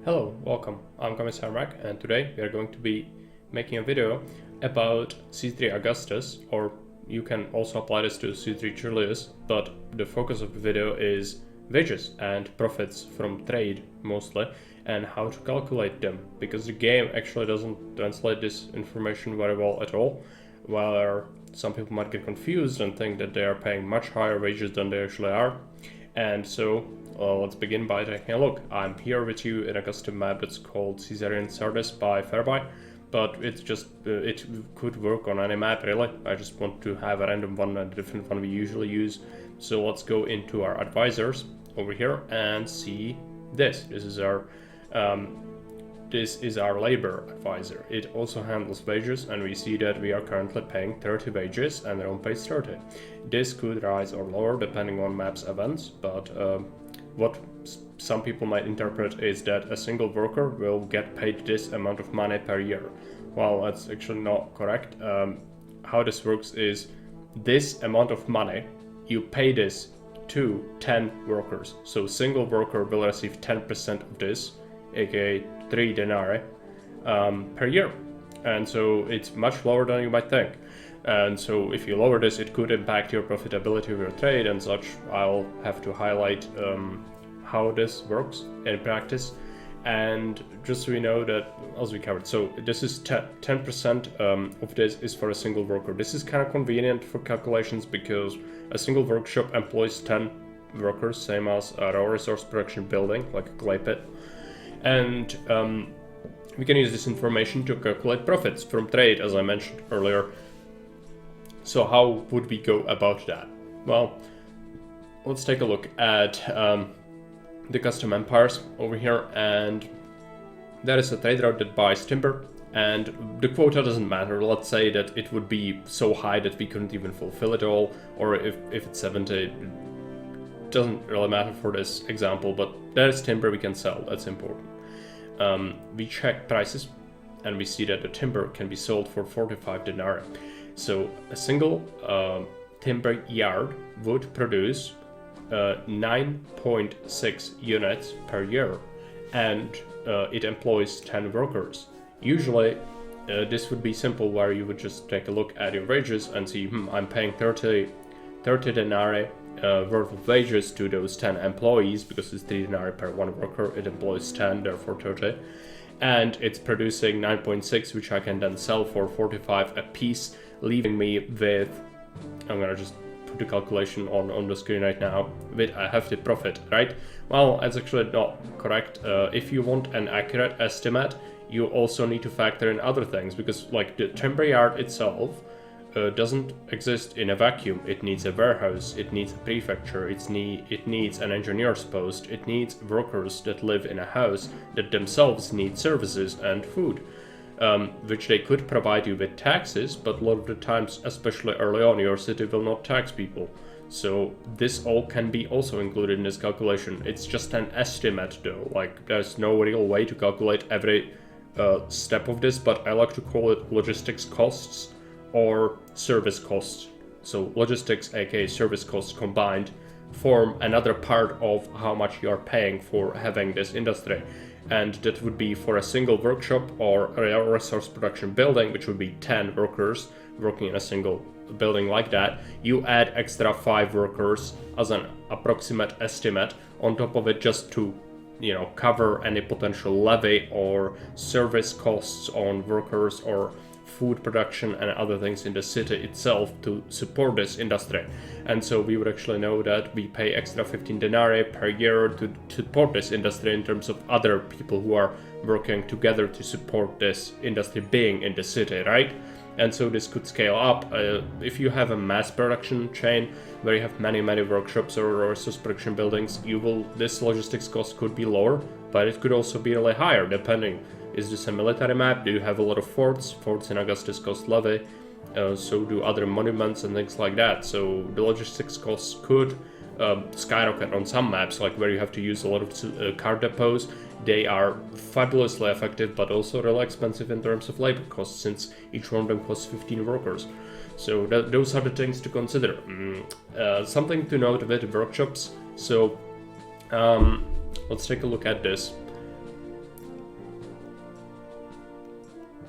Hello, welcome. I'm Commissar Mac, and today we are going to be making a video about C3 Augustus, or you can also apply this to C3 Julius, but the focus of the video is wages and profits from trade mostly, and how to calculate them, because the game actually doesn't translate this information very well at all, while some people might get confused and think that they are paying much higher wages than they actually are. And so let's begin by taking a look. I'm here with you in a custom map that's called Caesarian Sardis by Fairbuy, but it's just, it could work on any map really. I just want to have a random one and a different one we usually use. So let's go into our advisors over here and see this. This is our labor advisor. It also handles wages, and we see that we are currently paying 30 wages and Rome pays 30. This could rise or lower depending on map's events, but what some people might interpret is that a single worker will get paid this amount of money per year. Well, that's actually not correct. How this works is this amount of money, you pay this to 10 workers. So a single worker will receive 10% of this, aka 3 denarii per year. And so it's much lower than you might think. And so if you lower this, it could impact your profitability of your trade and such. I'll have to highlight how this works in practice. And just so we know that, as we covered, so this is 10% of this is for a single worker. This is kind of convenient for calculations because a single workshop employs 10 workers, same as a raw resource production building, like a clay pit. And we can use this information to calculate profits from trade, as I mentioned earlier. So how would we go about that? Well, let's take a look at the custom empires over here, and there is a trade route that buys timber, and the quota doesn't matter. Let's say that it would be so high that we couldn't even fulfill it all, or if it's 70, it doesn't really matter for this example, but there is timber we can sell. That's important. We check prices, and we see that the timber can be sold for 45 denarii. So a single timber yard would produce 9.6 units per year, and it employs 10 workers. Usually this would be simple, where you would just take a look at your wages and see, I'm paying 30 denarii worth of wages to those 10 employees, because it's 3 denarii per one worker, it employs 10, therefore 30, and it's producing 9.6, which I can then sell for 45 a piece, leaving me with, I'm gonna just put the calculation on the screen right now, with a hefty profit, right? Well, that's actually not correct. If you want an accurate estimate, you also need to factor in other things, because like the timber yard itself doesn't exist in a vacuum. It needs a warehouse, it needs a prefecture, it needs an engineer's post, it needs workers that live in a house that themselves need services and food, which they could provide you with taxes, but a lot of the times, especially early on, your city will not tax people. So this all can be also included in this calculation. It's just an estimate though, like there's no real way to calculate every step of this, but I like to call it logistics costs or service costs. So logistics, aka service costs combined, form another part of how much you're paying for having this industry. And that would be for a single workshop or a resource production building, which would be 10 workers working in a single building like that. You add extra 5 workers as an approximate estimate on top of it, just to cover any potential levy or service costs on workers or food production and other things in the city itself to support this industry. And so we would actually know that we pay extra 15 denarii per year to support this industry in terms of other people who are working together to support this industry being in the city, right? And so this could scale up. If you have a mass production chain where you have many workshops or resource production buildings, this logistics cost could be lower, but it could also be really higher depending. Is this a military map? Do you have a lot of forts? Forts in Augustus cost levy, so do other monuments and things like that. So the logistics costs could skyrocket on some maps, like where you have to use a lot of car depots. They are fabulously effective, but also really expensive in terms of labor costs, since each one of them costs 15 workers. So those are the things to consider. Something to note with workshops. So let's take a look at this.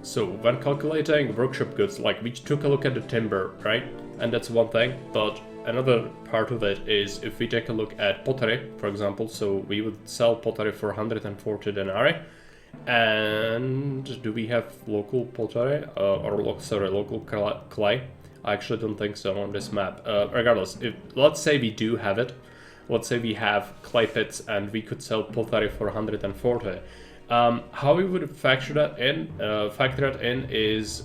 So when calculating workshop goods, like we took a look at the timber, right? And that's one thing, but another part of it is if we take a look at pottery, for example, so we would sell pottery for 140 denarii. And do we have local pottery local clay? I actually don't think so on this map. Regardless, let's say we do have it. Let's say we have clay pits and we could sell pottery for 140. How we would factor that in is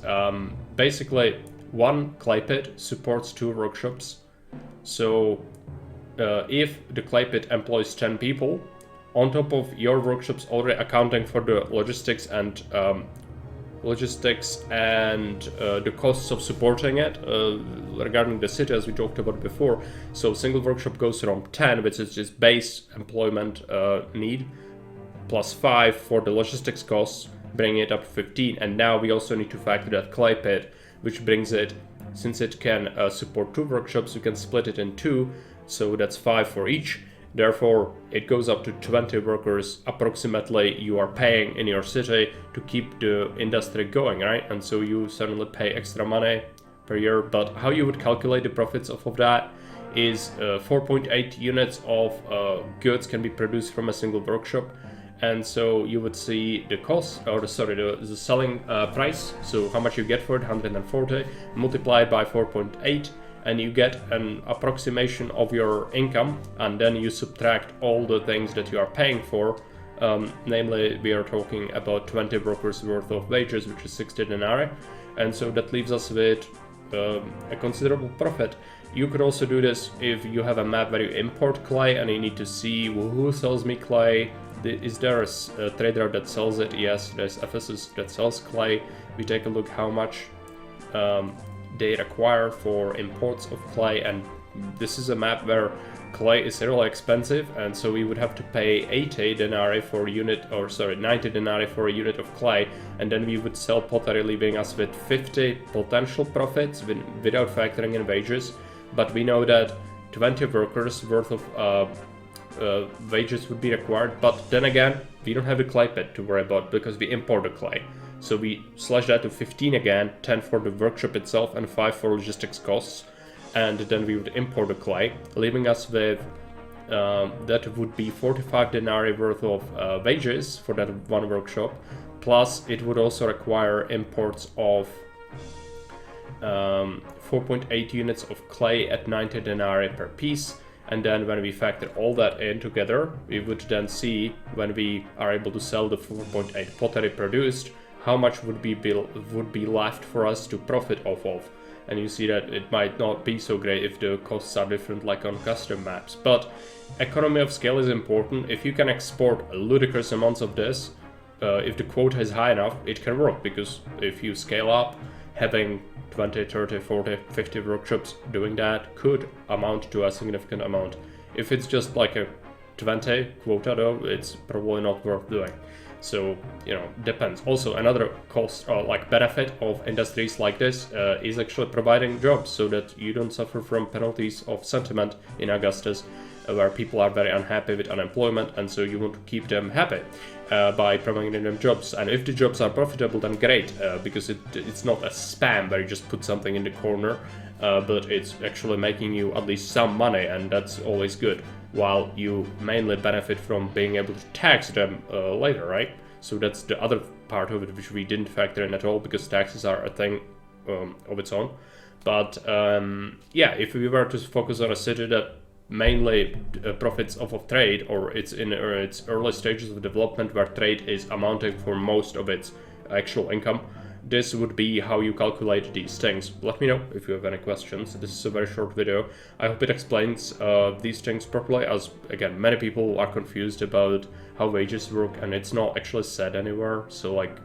basically one clay pit supports 2 workshops. So if the clay pit employs 10 people, on top of your workshops already accounting for the logistics and the costs of supporting it regarding the city, as we talked about before. So single workshop goes from 10, which is just base employment need, plus 5 for the logistics costs, bringing it up to 15. And now we also need to factor that clay pit, which brings it, since it can support 2 workshops, we can split it in 2, so that's 5 for each. Therefore, it goes up to 20 workers approximately you are paying in your city to keep the industry going, right? And so you certainly pay extra money per year. But how you would calculate the profits off of that is 4.8 units of goods can be produced from a single workshop. And so you would see the cost, or the selling price, so how much you get for it, 140, multiplied by 4.8. And you get an approximation of your income, and then you subtract all the things that you are paying for. Namely, we are talking about 20 workers worth of wages, which is 60 denarii, and so that leaves us with a considerable profit. You could also do this if you have a map where you import clay and you need to see who sells me clay. Is there a trader that sells it? Yes, there's Ephesus that sells clay. We take a look how much they require for imports of clay, and this is a map where clay is really expensive, and so we would have to pay 80 denarii for a unit, 90 denarii for a unit of clay, and then we would sell pottery, leaving us with 50 potential profits without factoring in wages. But we know that 20 workers worth of wages would be required, but then again, we don't have the clay pit to worry about because we import the clay. So we slash that to 15 again, 10 for the workshop itself and 5 for logistics costs. And then we would import the clay, leaving us with, that would be 45 denarii worth of wages for that one workshop. Plus it would also require imports of 4.8 units of clay at 90 denarii per piece. And then when we factor all that in together, we would then see, when we are able to sell the 4.8 pottery produced, how much would be left for us to profit off of. And you see that it might not be so great if the costs are different like on custom maps. But economy of scale is important. If you can export ludicrous amounts of this, if the quota is high enough, it can work, because if you scale up, having 20, 30, 40, 50 workshops doing that could amount to a significant amount. If it's just like a 20 quota though, it's probably not worth doing. So, depends. Also, another cost or like benefit of industries like this is actually providing jobs, so that you don't suffer from penalties of sentiment in Augustus, where people are very unhappy with unemployment, and so you want to keep them happy by providing them jobs. And if the jobs are profitable, then great, because it's not a spam where you just put something in the corner, but it's actually making you at least some money, and that's always good, while you mainly benefit from being able to tax them later, right? So that's the other part of it which we didn't factor in at all, because taxes are a thing of its own. But yeah, if we were to focus on a city that mainly profits off of trade, or it's in its early stages of development where trade is amounting for most of its actual income, this would be how you calculate these things. Let me know if you have any questions. This is a very short video. I hope it explains these things properly, as again, many people are confused about how wages work, and it's not actually said anywhere. So like,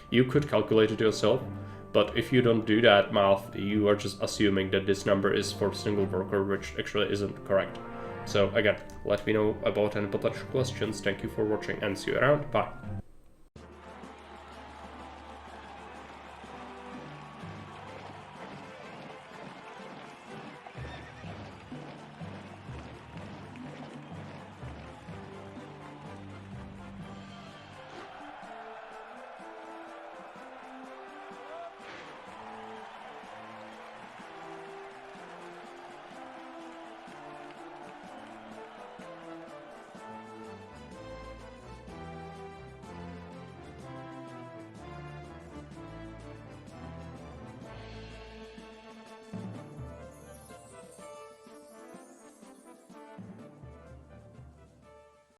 you could calculate it yourself, but if you don't do that math, you are just assuming that this number is for single worker, which actually isn't correct. So again, let me know about any potential questions. Thank you for watching, and see you around. Bye.